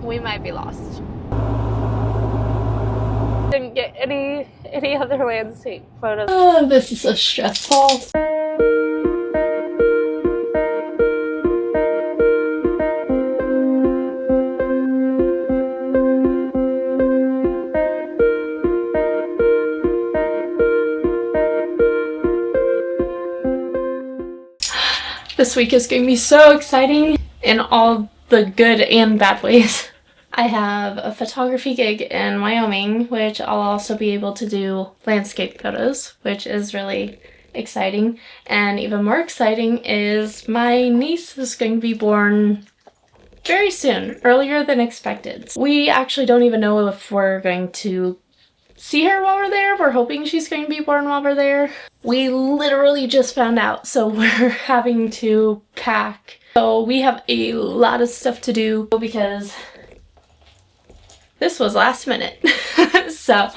we might be lost. Didn't get any other landscape photos. Oh, this is so stressful. This week is going to be so exciting in all the good and bad ways. I have a photography gig in Wyoming, which I'll also be able to do landscape photos, which is really exciting. And even more exciting is my niece is going to be born very soon, earlier than expected. We actually don't even know if we're going to see her while we're there. We're hoping she's going to be born while we're there. We literally just found out, so we're having to pack. So we have a lot of stuff to do because this was last minute. So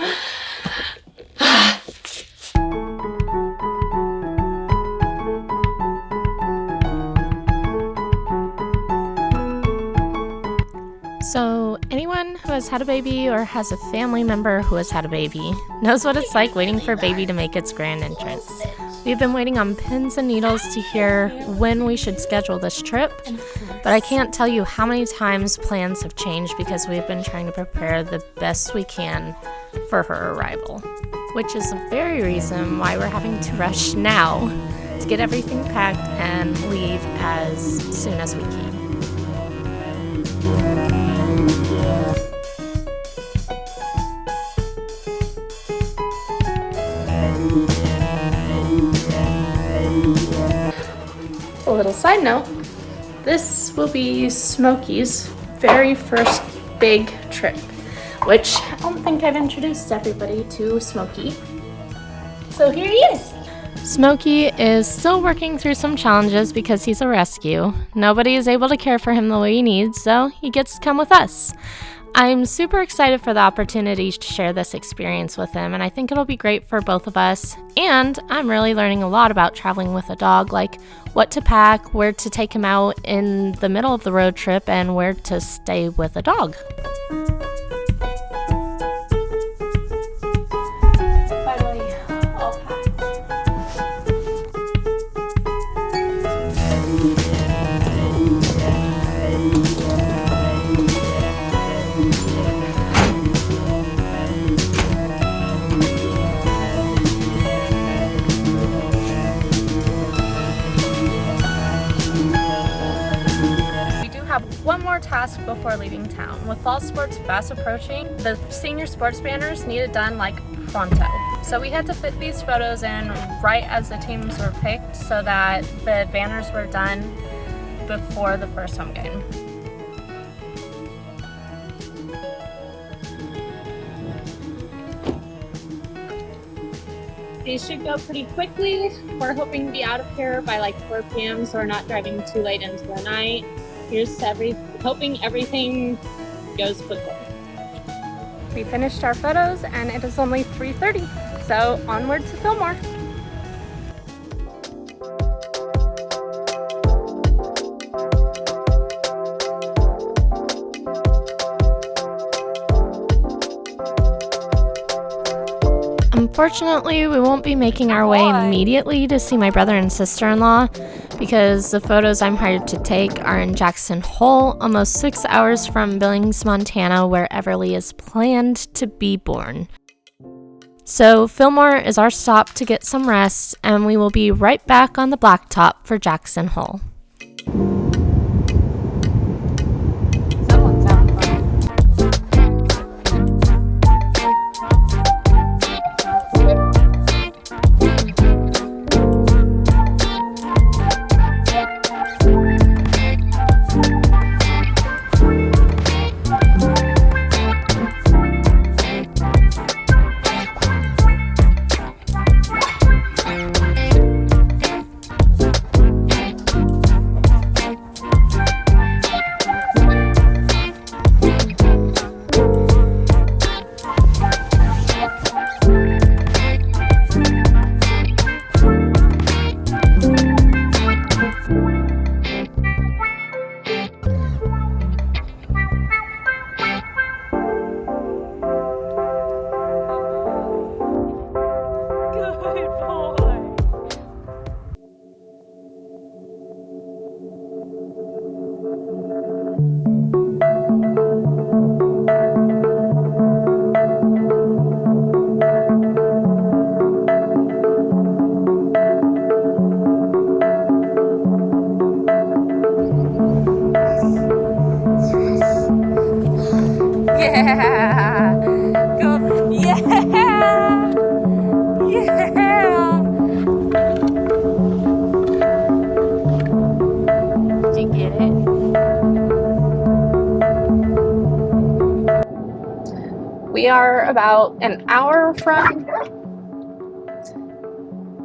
anyone who has had a baby or has a family member who has had a baby knows what it's like waiting for baby to make its grand entrance. We've been waiting on pins and needles to hear when we should schedule this trip, but I can't tell you how many times plans have changed because we've been trying to prepare the best we can for her arrival, which is the very reason why we're having to rush now to get everything packed and leave as soon as we can. A little side note, this will be Smokey's very first big trip, which I don't think I've introduced everybody to Smokey. So here he is. Smokey is still working through some challenges because he's a rescue. Nobody is able to care for him the way he needs, so he gets to come with us. I'm super excited for the opportunity to share this experience with him, and I think it'll be great for both of us. And I'm really learning a lot about traveling with a dog, like what to pack, where to take him out in the middle of the road trip, and where to stay with a dog. One more task before leaving town. With fall sports fast approaching, the senior sports banners need it done like pronto. So we had to fit these photos in right as the teams were picked so that the banners were done before the first home game. These should go pretty quickly. We're hoping to be out of here by like 4 p.m. so we're not driving too late into the night. Here's hoping everything goes quickly. We finished our photos and it is only 3:30, so onward to Fillmore. Unfortunately, we won't be making our way immediately to see my brother and sister-in-law because the photos I'm hired to take are in Jackson Hole, almost 6 hours from Billings, Montana, where Everly is planned to be born. So Fillmore is our stop to get some rest, and we will be right back on the blacktop for Jackson Hole. Yeah. Go. Yeah. Yeah. Did you get it? We are about an hour from...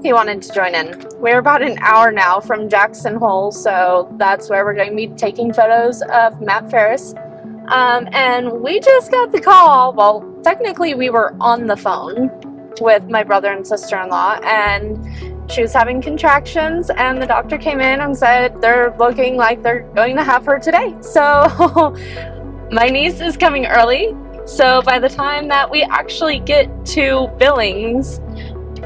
He wanted to join in. We're about an hour now from Jackson Hole, so that's where we're going to be taking photos of Matt Farris. And we just got the call. Well, technically we were on the phone with my brother and sister-in-law, and she was having contractions, and the doctor came in and said they're looking like they're going to have her today. So my niece is coming early, so by the time that we actually get to Billings,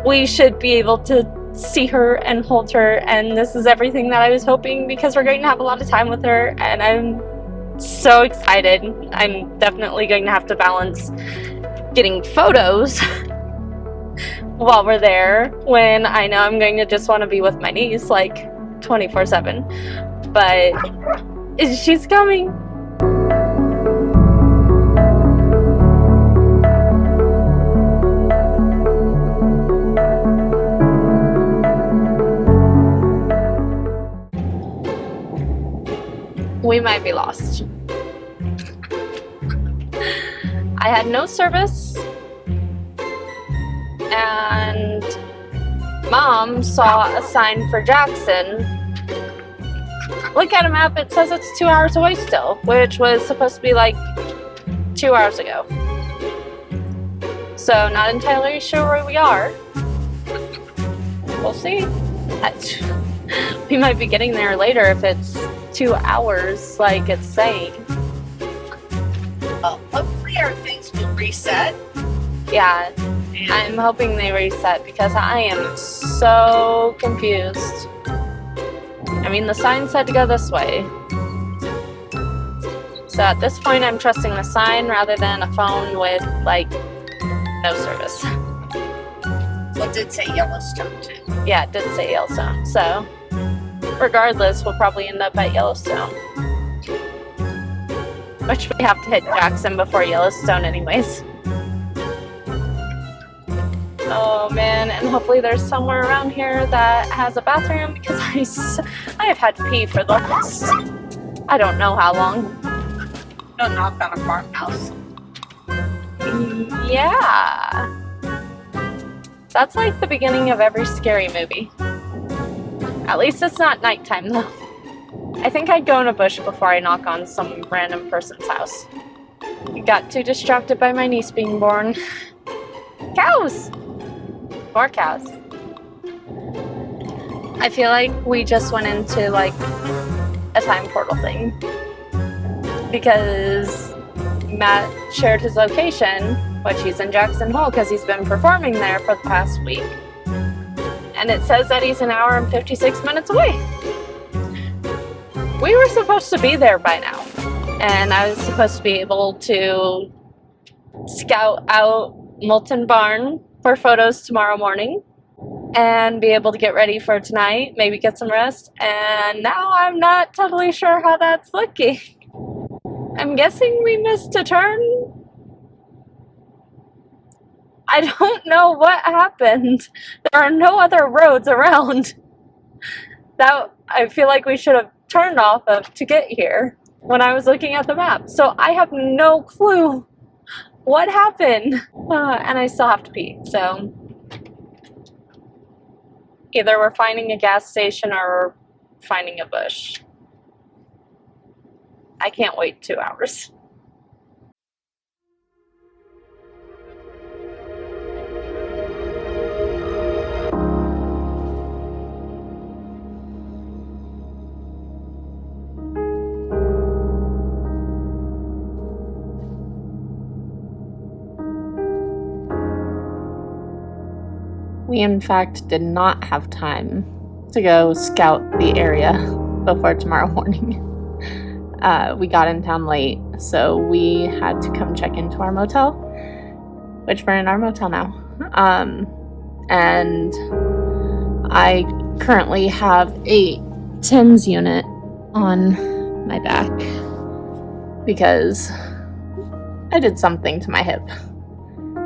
we should be able to see her and hold her, and this is everything that I was hoping, because we're going to have a lot of time with her, and I'm so excited. I'm definitely going to have to balance getting photos while we're there when I know I'm going to just want to be with my niece like 24/7, but she's coming. We might be lost. I had no service, and Mom saw a sign for Jackson. Look at a map, it says it's 2 hours away still, which was supposed to be like 2 hours ago. So not entirely sure where we are. We'll see. We might be getting there later if it's 2 hours like it's saying. Well, hopefully our things will reset. Yeah, I'm hoping they reset, because I am so confused. I mean, the sign said to go this way. So at this point, I'm trusting the sign rather than a phone with, like, no service. Well, it did say Yellowstone too. Yeah, it did say Yellowstone, so regardless, we'll probably end up at Yellowstone. Which we have to hit Jackson before Yellowstone anyways. Oh man, and hopefully there's somewhere around here that has a bathroom, because I have had to pee for the last, I don't know how long. Don't knock on a farmhouse. Yeah. That's like the beginning of every scary movie. At least it's not nighttime though. I think I'd go in a bush before I knock on some random person's house. I got too distracted by my niece being born. Cows! More cows. I feel like we just went into like a time portal thing, because Matt shared his location, which he's in Jackson Hole because he's been performing there for the past week. And it says that he's an hour and 56 minutes away. We were supposed to be there by now, and I was supposed to be able to scout out Molten Barn for photos tomorrow morning and be able to get ready for tonight, maybe get some rest, and now I'm not totally sure how that's looking. I'm guessing we missed a turn. I don't know what happened. There are no other roads around that I feel like we should have turned off of to get here when I was looking at the map. So I have no clue what happened. And I still have to pee. So either we're finding a gas station or we're finding a bush. I can't wait 2 hours. We, in fact, did not have time to go scout the area before tomorrow morning. We got in town late, so we had to come check into our motel, which we're in our motel now. And I currently have a TENS unit on my back because I did something to my hip.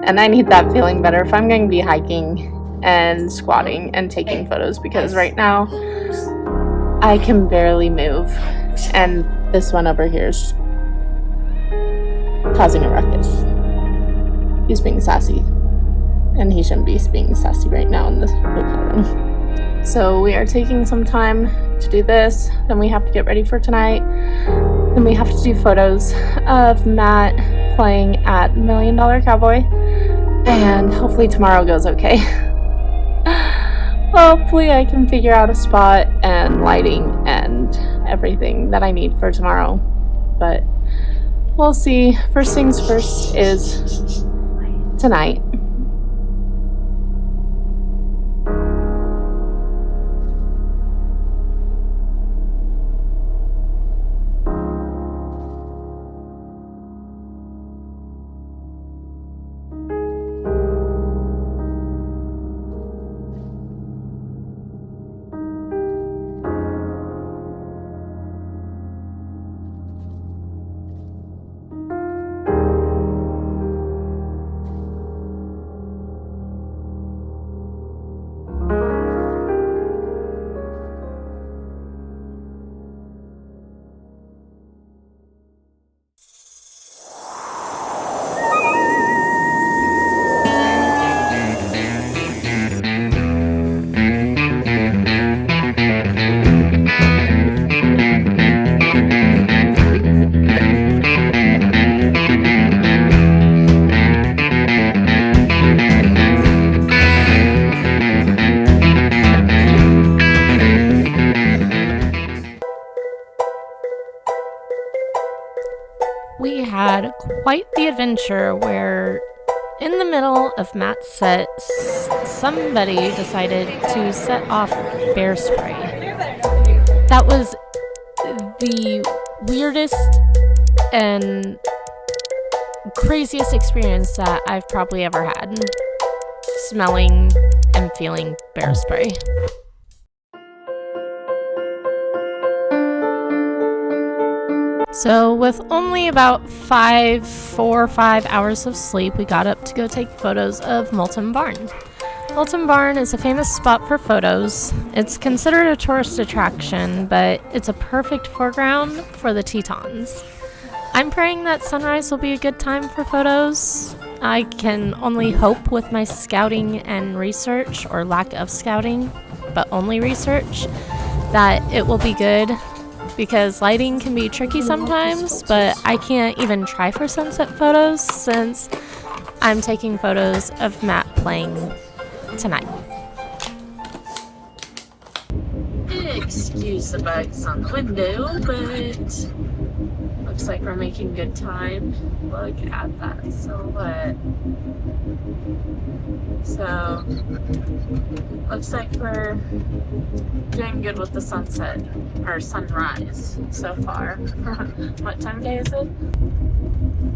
And I need that feeling better if I'm going to be hiking and squatting and taking photos, because right now I can barely move. And this one over here is causing a ruckus. He's being sassy. And he shouldn't be being sassy right now in this hotel room. So we are taking some time to do this. Then we have to get ready for tonight. Then we have to do photos of Matt playing at $1 Million Cowboy. And hopefully tomorrow goes okay. Hopefully I can figure out a spot and lighting and everything that I need for tomorrow. But we'll see. First things first is tonight. We had quite the adventure where, in the middle of Matt's set, somebody decided to set off bear spray. That was the weirdest and craziest experience that I've probably ever had, smelling and feeling bear spray. So with only about 4 or 5 hours of sleep, we got up to go take photos of Molten Barn. Molten Barn is a famous spot for photos. It's considered a tourist attraction, but it's a perfect foreground for the Tetons. I'm praying that sunrise will be a good time for photos. I can only hope with my scouting and research, or lack of scouting, but only research, that it will be good. Because lighting can be tricky sometimes, but I can't even try for sunset photos since I'm taking photos of Matt playing tonight. Excuse the bugs on the window, but looks like we're making good time. Look at that silhouette. So, looks like we're doing good with the sunset, or sunrise, so far. What time of day is it?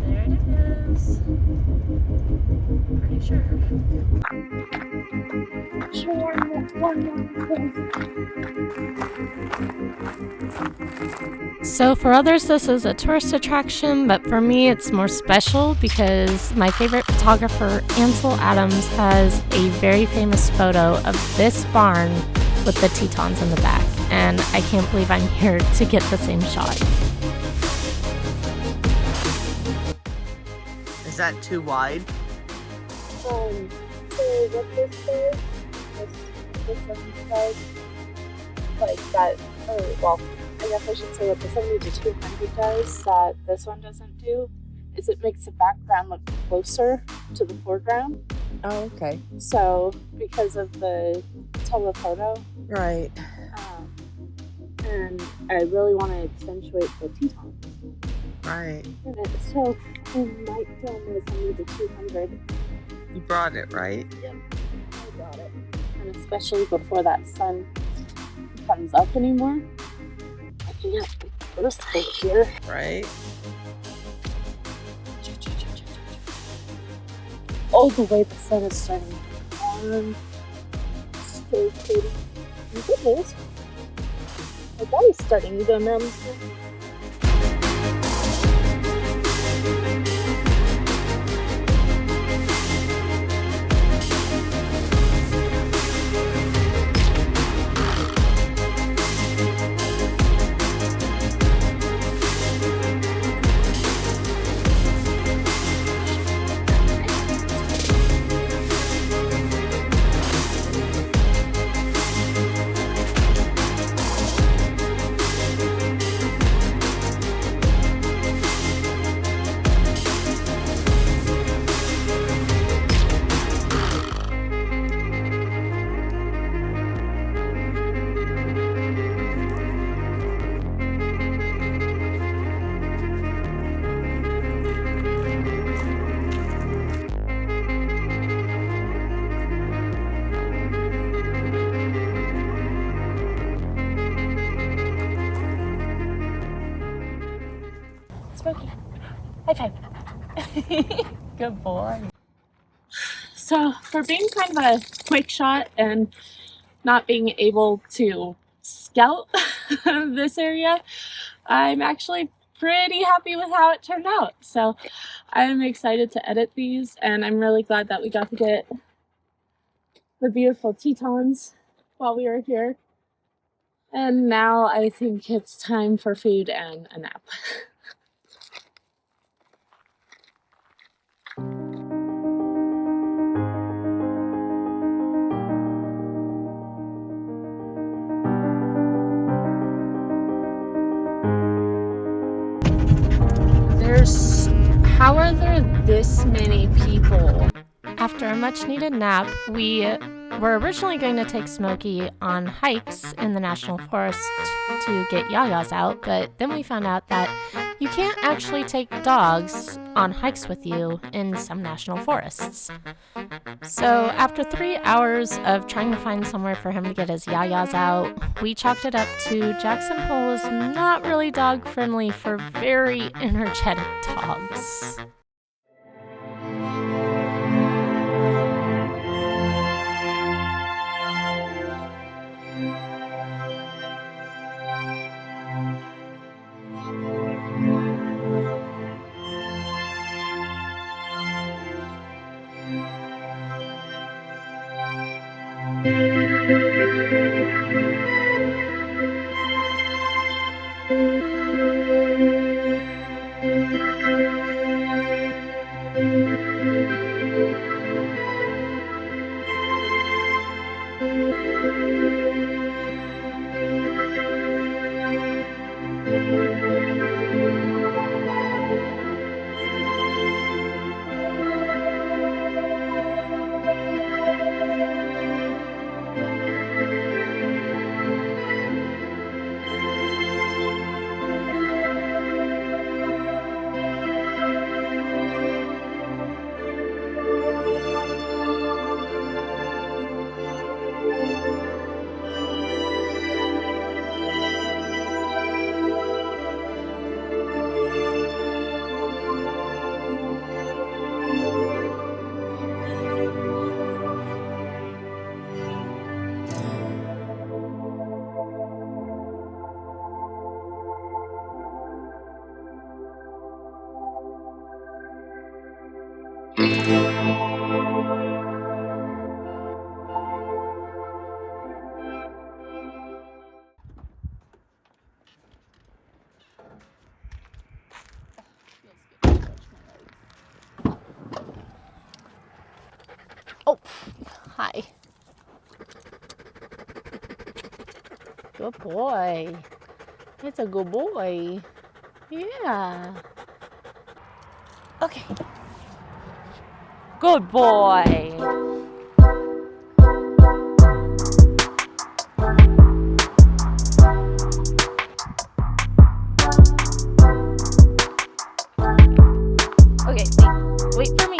There it is. Pretty sure. So for others this is a tourist attraction, but for me it's more special because my favorite photographer, Ansel Adams, has a very famous photo of this barn with the Tetons in the back, and I can't believe I'm here to get the same shot. Is that too wide? So what this is, this sunrise, like that, well, I guess I should say what the 70 to 200 does that this one doesn't do, is it makes the background look closer to the foreground. Oh, okay. So, because of the telephoto, Right. and I really want to accentuate the Tetons. Right. So, I might film the 70 to 200. You brought it, right? Yep, I got it. And especially before that sun comes up anymore. I can't put a stick here. Right. Oh, the way the sun is starting on. So pretty. And good news. My body's starting to go numb. High five. Good boy. So for being kind of a quick shot and not being able to scout this area, I'm actually pretty happy with how it turned out. So I'm excited to edit these, and I'm really glad that we got to get the beautiful Tetons while we were here. And now I think it's time for food and a nap. How are there this many people? After a much needed nap, we were originally going to take Smokey on hikes in the National Forest to get yayas out, but then we found out that you can't actually take dogs on hikes with you in some national forests. So after 3 hours of trying to find somewhere for him to get his yayas out, we chalked it up to Jackson Hole is not really dog friendly for very energetic dogs. Oh, hi. Good boy. It's a good boy. Yeah. Okay. Good boy. Okay, wait for me.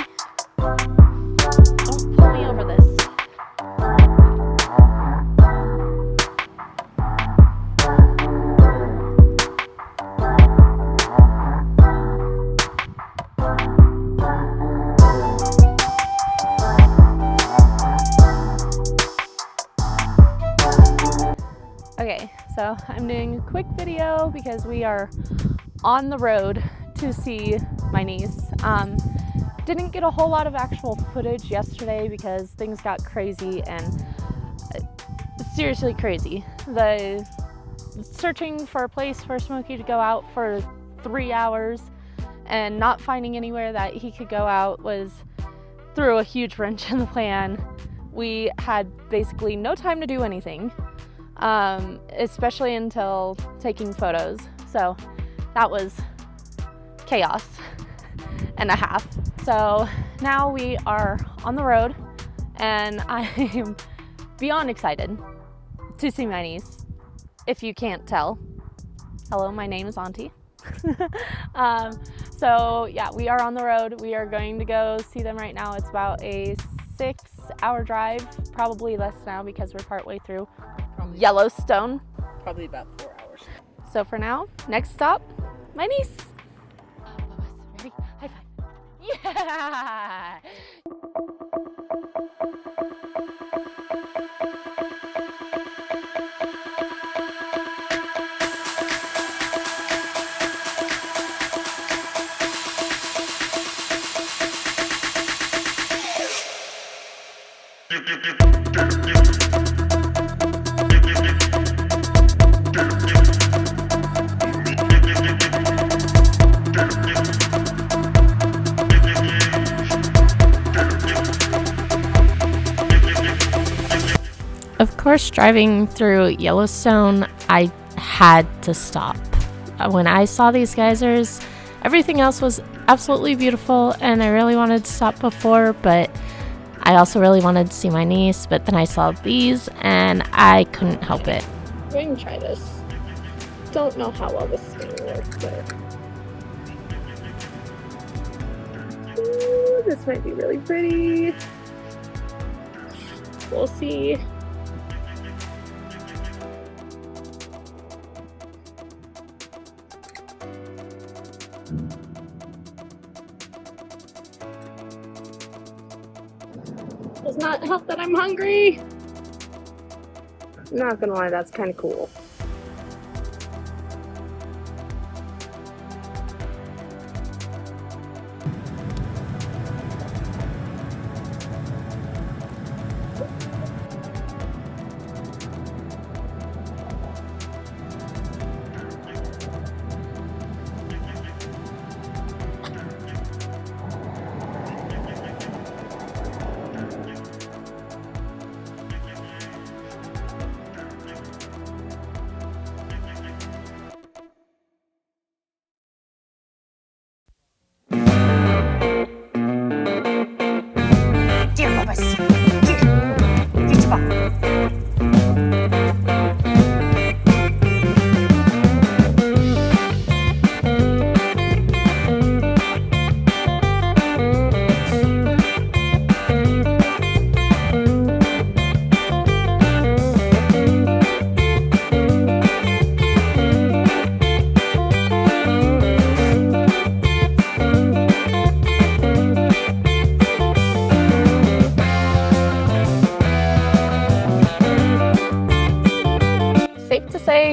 Don't pull me over this. Okay, so I'm doing a quick video because we are on the road to see my niece. Didn't get a whole lot of actual footage yesterday because things got crazy and seriously crazy. The searching for a place for Smokey to go out for 3 hours and not finding anywhere that he could go out threw a huge wrench in the plan. We had basically no time to do anything, especially until taking photos. So that was chaos and a half. So now we are on the road and I am beyond excited to see my niece. If you can't tell, hello, my name is Auntie. So yeah, we are on the road. We are going to go see them right now. It's about a 6-hour drive, probably less now because we're partway through Yellowstone. Probably about 4 hours. So for now, next stop, my niece. Of course, driving through Yellowstone, I had to stop. When I saw these geysers, everything else was absolutely beautiful, and I really wanted to stop before, but I also really wanted to see my niece, but then I saw these, and I couldn't help it. I'm going to try this. Don't know how well this is going to work, but... Ooh, this might be really pretty. We'll see. Does not help that I'm hungry. Not gonna lie, that's kind of cool.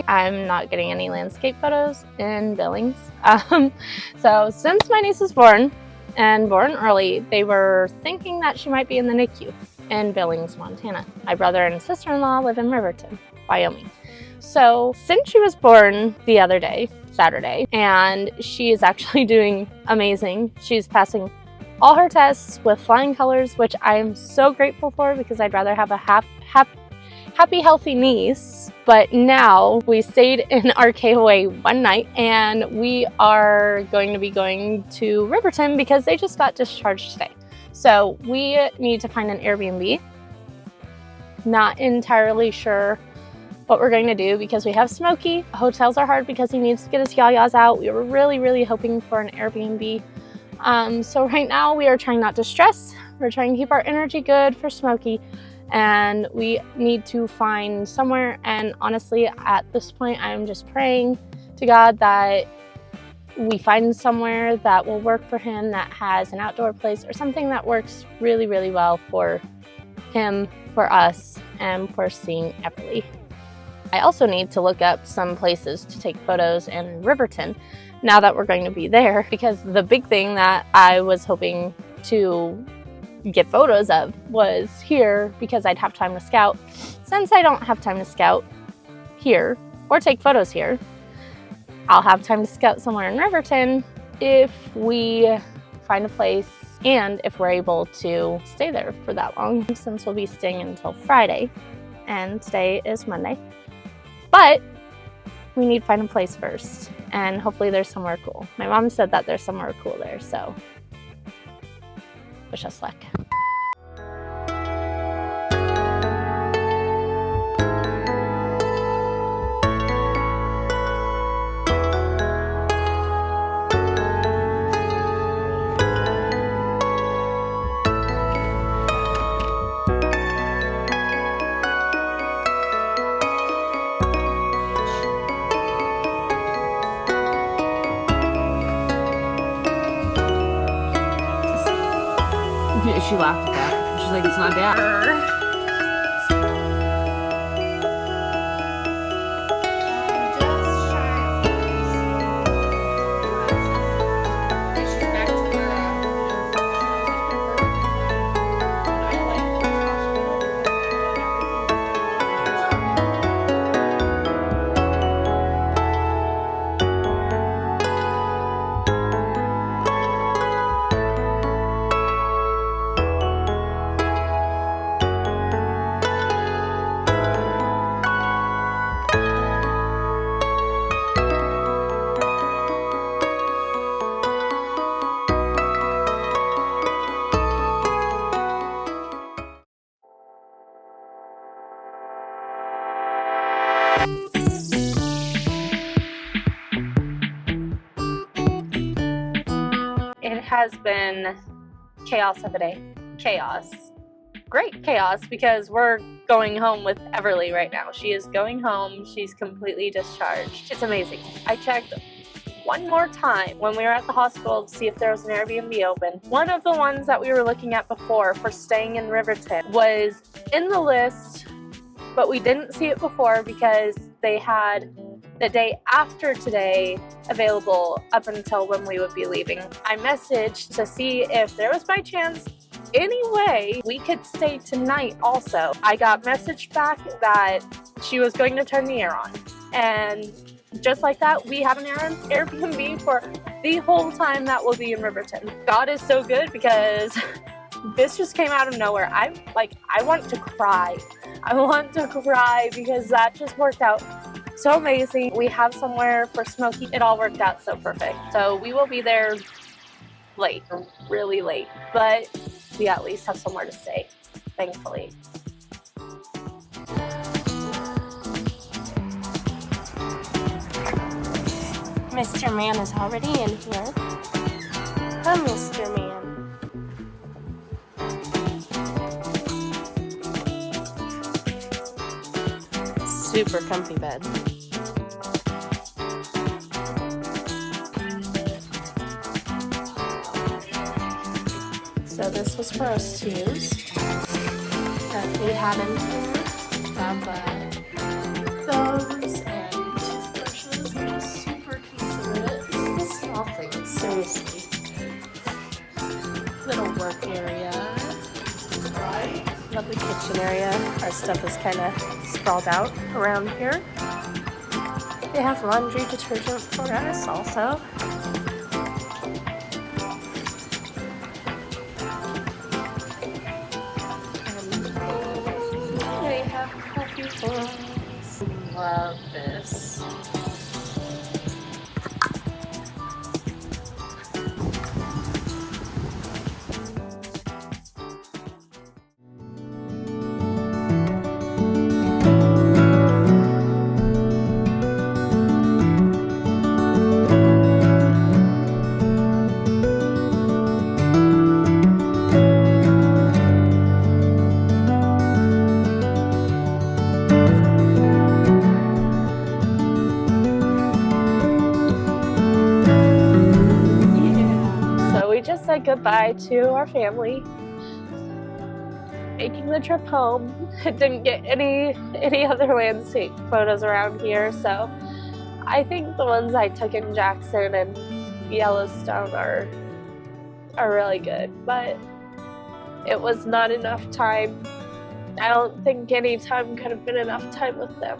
I'm not getting any landscape photos in Billings. So since my niece was born, and born early, they were thinking that she might be in the NICU in Billings, Montana. My brother and sister-in-law live in Riverton, Wyoming. So since she was born the other day, Saturday, and she is actually doing amazing. She's passing all her tests with flying colors, which I'm so grateful for because I'd rather have a happy, healthy niece. But now we stayed in our KOA one night and we are going to be going to Riverton because they just got discharged today. So we need to find an Airbnb. Not entirely sure what we're going to do because we have Smokey. Hotels are hard because he needs to get his yayas out. We were really hoping for an Airbnb. So right now we are trying not to stress. We're trying to keep our energy good for Smokey. And we need to find somewhere, and honestly at this point I'm just praying to God that we find somewhere that will work for him, that has an outdoor place or something that works really well for him, for us, and for seeing Everly. I also need to look up some places to take photos in Riverton now that we're going to be there, because the big thing that I was hoping to get photos of was here because I'd have time to scout. Since I don't have time to scout here or take photos here, I'll have time to scout somewhere in Riverton if we find a place and if we're able to stay there for that long, since we'll be staying until Friday and today is Monday. But we need to find a place first, and hopefully there's somewhere cool. My mom said that there's somewhere cool there, so wish us luck. Yeah, she laughed at that. She's like, it's not dad. It has been chaos of a day. Chaos. Great chaos, because we're going home with Everly right now. She is going home. She's completely discharged. It's amazing. I checked one more time when we were at the hospital to see if there was an Airbnb open. One of the ones that we were looking at before for staying in Riverton was in the list, but we didn't see it before because they had the day after today available up until when we would be leaving. I messaged to see if there was by chance any way we could stay tonight also. I got messaged back that she was going to turn the air on. And just like that, we have an Airbnb for the whole time that we'll be in Riverton. God is so good, because this just came out of nowhere. I want to cry. I want to cry because that just worked out so amazing. We have somewhere for Smokey. It all worked out so perfect. So we will be there late, really late, but we at least have somewhere to stay, thankfully. Mr. Man is already in here. Come, Mr. Man. Super comfy bed. So this was for us to use that we had in here. Those and toothbrushes, and a super case of it. It's the small things, seriously. Little work area. Lovely kitchen area. Our stuff is kind of sprawled out around here. They have laundry detergent for us also. And they have coffee for us. Love this. Said goodbye to our family, making the trip home. Didn't get any other landscape photos around here, so I think the ones I took in Jackson and Yellowstone are really good, but it was not enough time. I don't think any time could have been enough time with them.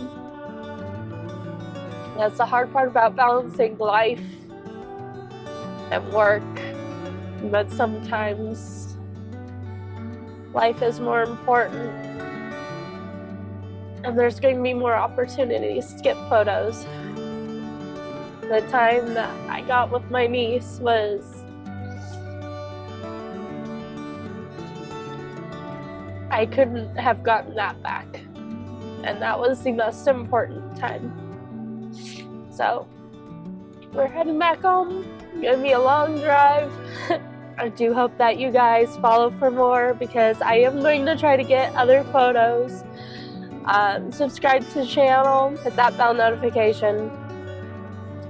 That's the hard part about balancing life and work. But sometimes life is more important, and there's going to be more opportunities to get photos. The time that I got with my niece was I couldn't have gotten that back, and that was the most important time. So we're heading back home. It's gonna be a long drive. I do hope that you guys follow for more, because I am going to try to get other photos. Subscribe to the channel, hit that bell notification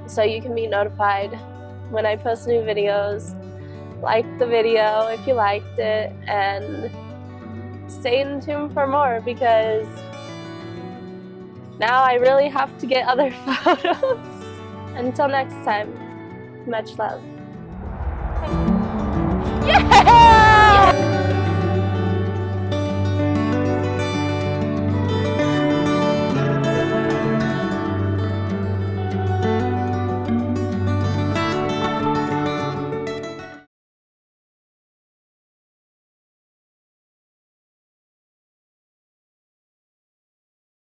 so you can be notified when I post new videos. like the video if you liked it, and stay in tune for more, because now I really have to get other photos. Until next time, much love.